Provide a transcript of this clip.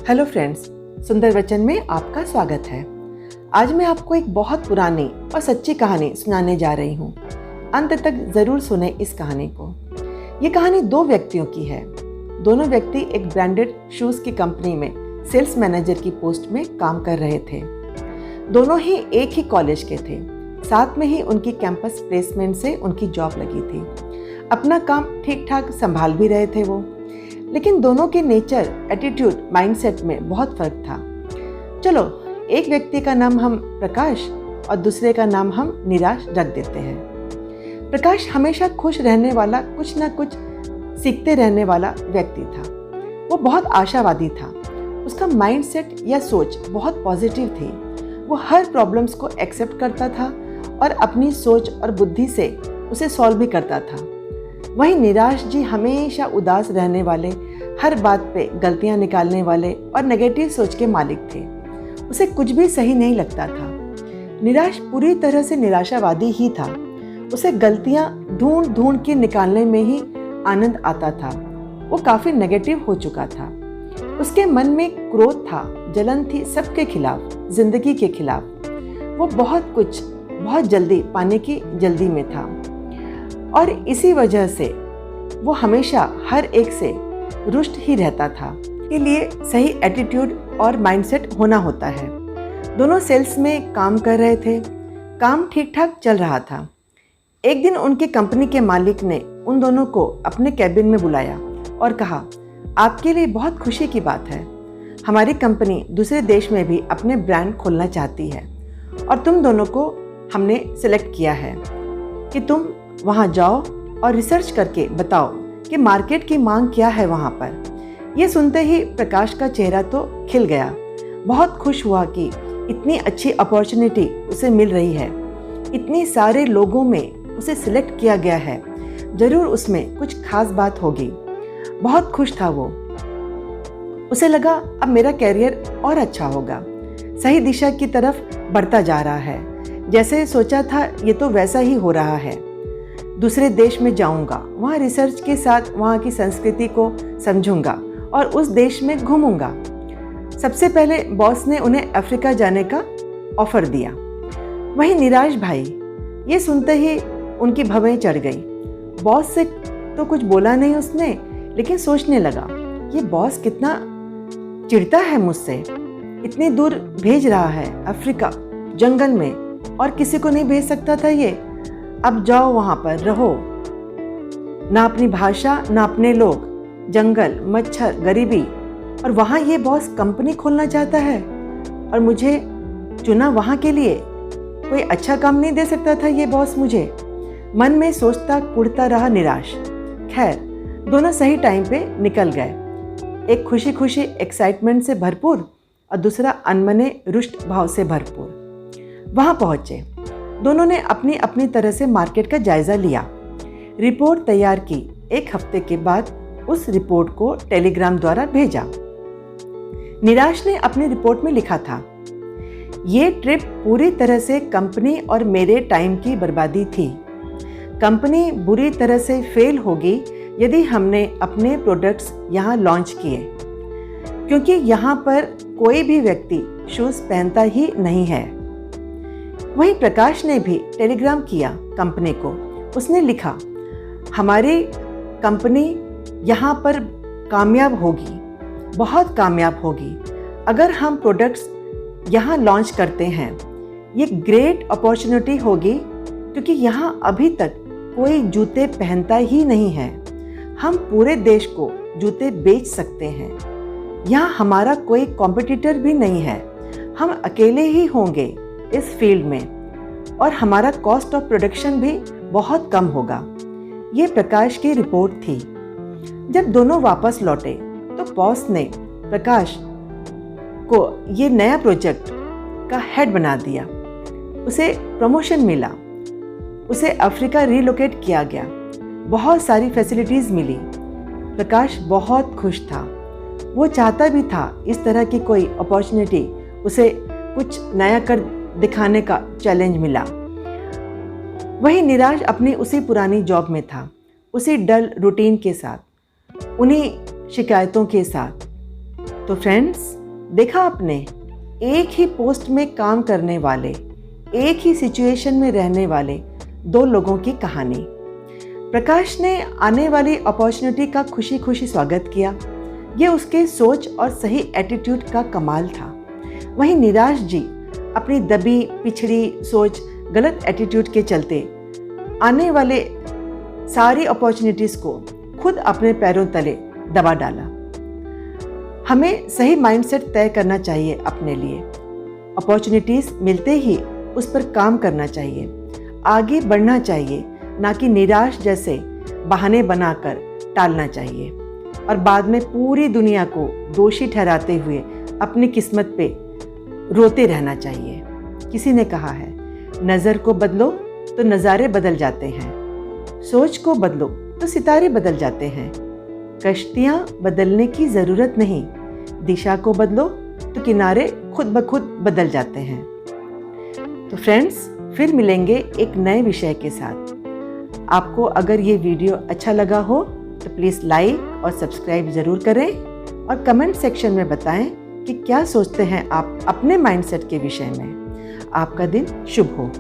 Hello friends, सुंदर वचन में आपका स्वागत है। आज मैं आपको एक बहुत पुरानी और सच्ची कहानी सुनाने जा रही हूँ। अंत तक जरूर सुने इस कहानी को। ये कहानी दो व्यक्तियों की है। दोनों व्यक्ति एक ब्रांडेड शूज की कंपनी में सेल्स मैनेजर की पोस्ट में काम कर रहे थे। दोनों ही एक ही कॉलेज के थे। साथ में ही उनकी कैंपस प्लेसमेंट से उनकी जॉब लगी थी। अपना काम ठीक ठाक संभाल भी रहे थे वो, लेकिन दोनों के नेचर, एटीट्यूड, माइंडसेट में बहुत फर्क था। चलो, एक व्यक्ति का नाम हम प्रकाश और दूसरे का नाम हम निराश रख देते हैं। प्रकाश हमेशा खुश रहने वाला, कुछ ना कुछ सीखते रहने वाला व्यक्ति था। वो बहुत आशावादी था। उसका माइंडसेट या सोच बहुत पॉजिटिव थी। वो हर प्रॉब्लम्स को एक्सेप्ट करता था और अपनी सोच और बुद्धि से उसे सॉल्व भी करता था। वहीं निराश जी हमेशा उदास रहने वाले, हर बात पे गलतियां निकालने वाले और नेगेटिव सोच के मालिक थे। उसे कुछ भी सही नहीं लगता था। निराश पूरी तरह से निराशावादी ही था। उसे गलतियां ढूंढ ढूंढ के निकालने में ही आनंद आता था। वो काफी नेगेटिव हो चुका था। उसके मन में क्रोध था, जलन थी सबके खिलाफ, जिंदगी के खिलाफ। वो बहुत कुछ बहुत जल्दी पाने की जल्दी में था और इसी वजह से वो हमेशा हर एक से रुष्ट ही रहता था। के लिए सही एटीट्यूड और माइंडसेट होना होता है। दोनों सेल्स में काम कर रहे थे। काम ठीक ठाक चल रहा था। एक दिन उनके कंपनी के मालिक ने उन दोनों को अपने कैबिन में बुलाया और कहा, आपके लिए बहुत खुशी की बात है। हमारी कंपनी दूसरे देश में भी अपने ब्रांड खोलना चाहती है और तुम दोनों को हमने सिलेक्ट किया है कि तुम वहाँ जाओ और रिसर्च करके बताओ कि मार्केट की मांग क्या है वहाँ पर। ये सुनते ही प्रकाश का चेहरा तो खिल गया। बहुत खुश हुआ कि इतनी अच्छी अपॉर्चुनिटी उसे मिल रही है। इतनी सारे लोगों में उसे सिलेक्ट किया गया है। जरूर उसमें कुछ खास बात होगी। बहुत खुश था वो। उसे लगा अब मेरा कैरियर और अच्छा होगा, सही दिशा की तरफ बढ़ता जा रहा है। जैसे सोचा था ये तो वैसा ही हो रहा है। दूसरे देश में जाऊंगा, वहाँ रिसर्च के साथ वहाँ की संस्कृति को समझूंगा और उस देश में घूमूंगा। सबसे पहले बॉस ने उन्हें अफ्रीका जाने का ऑफर दिया। वहीं निराश भाई, ये सुनते ही उनकी भवें चढ़ गई। बॉस से तो कुछ बोला नहीं उसने, लेकिन सोचने लगा, ये बॉस कितना चिढ़ता है मुझसे। इतनी दूर भेज रहा है, अफ्रीका, जंगल में, और किसी को नहीं भेज सकता था ये। अब जाओ वहां पर रहो, ना अपनी भाषा ना अपने लोग, जंगल, मच्छर, गरीबी, और वहां ये बॉस कंपनी खोलना चाहता है और मुझे चुना वहां के लिए। कोई अच्छा काम नहीं दे सकता था ये बॉस मुझे। मन में सोचता कुढ़ता रहा निराश। खैर, दोनों सही टाइम पे निकल गए। एक खुशी खुशी एक्साइटमेंट से भरपूर और दूसरा अनमने रुष्ट भाव से भरपूर। वहां पहुंचे। दोनों ने अपनी अपनी तरह से मार्केट का जायजा लिया। रिपोर्ट तैयार की। एक हफ्ते के बाद उस रिपोर्ट को टेलीग्राम द्वारा भेजा। निराश ने अपनी रिपोर्ट में लिखा था, ये ट्रिप पूरी तरह से कंपनी और मेरे टाइम की बर्बादी थी। कंपनी बुरी तरह से फेल होगी यदि हमने अपने प्रोडक्ट्स यहाँ लॉन्च किए, क्योंकि यहाँ पर कोई भी व्यक्ति शूज पहनता ही नहीं है। वहीं प्रकाश ने भी टेलीग्राम किया कंपनी को। उसने लिखा, हमारी कंपनी यहाँ पर कामयाब होगी, बहुत कामयाब होगी अगर हम प्रोडक्ट्स यहाँ लॉन्च करते हैं। ये ग्रेट अपॉर्चुनिटी होगी क्योंकि यहाँ अभी तक कोई जूते पहनता ही नहीं है। हम पूरे देश को जूते बेच सकते हैं। यहाँ हमारा कोई कॉम्पिटिटर भी नहीं है। हम अकेले ही होंगे इस फील्ड में और हमारा कॉस्ट ऑफ प्रोडक्शन भी बहुत कम होगा। ये प्रकाश की रिपोर्ट थी। जब दोनों वापस लौटे तो बॉस ने प्रकाश को ये नया प्रोजेक्ट का हेड बना दिया। उसे प्रमोशन मिला। उसे अफ्रीका रिलोकेट किया गया। बहुत सारी फैसिलिटीज मिली। प्रकाश बहुत खुश था। वो चाहता भी था इस तरह की कोई अपॉर्चुनिटी उसे कुछ नया कर दिखाने का चैलेंज मिला। वहीं निराश अपनी उसी पुरानी जॉब में था, उसी डल रूटीन के साथ, उन्हीं शिकायतों के साथ। तो फ्रेंड्स, देखा आपने, एक ही पोस्ट में काम करने वाले, एक ही सिचुएशन में रहने वाले दो लोगों की कहानी। प्रकाश ने आने वाली अपॉर्चुनिटी का खुशी खुशी स्वागत किया। ये उसके सोच और सही एटीट्यूड का कमाल था। वहीं निराश जी अपनी दबी पिछड़ी सोच, गलत एटीट्यूड के चलते आने वाले सारी अपॉर्चुनिटीज़ को खुद अपने पैरों तले दबा डाला। हमें सही माइंडसेट तय करना चाहिए अपने लिए। अपॉर्चुनिटीज़ मिलते ही उस पर काम करना चाहिए, आगे बढ़ना चाहिए, ना कि निराश जैसे बहाने बनाकर टालना चाहिए और बाद में पूरी दुनिया को दोषी ठहराते हुए अपनी किस्मत पे रोते रहना चाहिए। किसी ने कहा है, नज़र को बदलो तो नज़ारे बदल जाते हैं, सोच को बदलो तो सितारे बदल जाते हैं। कश्तियाँ बदलने की ज़रूरत नहीं, दिशा को बदलो तो किनारे खुद ब खुद बदल जाते हैं। तो फ्रेंड्स, फिर मिलेंगे एक नए विषय के साथ। आपको अगर ये वीडियो अच्छा लगा हो तो प्लीज़ लाइक और सब्सक्राइब ज़रूर करें और कमेंट सेक्शन में बताएं कि क्या सोचते हैं आप अपने माइंडसेट के विषय में। आपका दिन शुभ हो।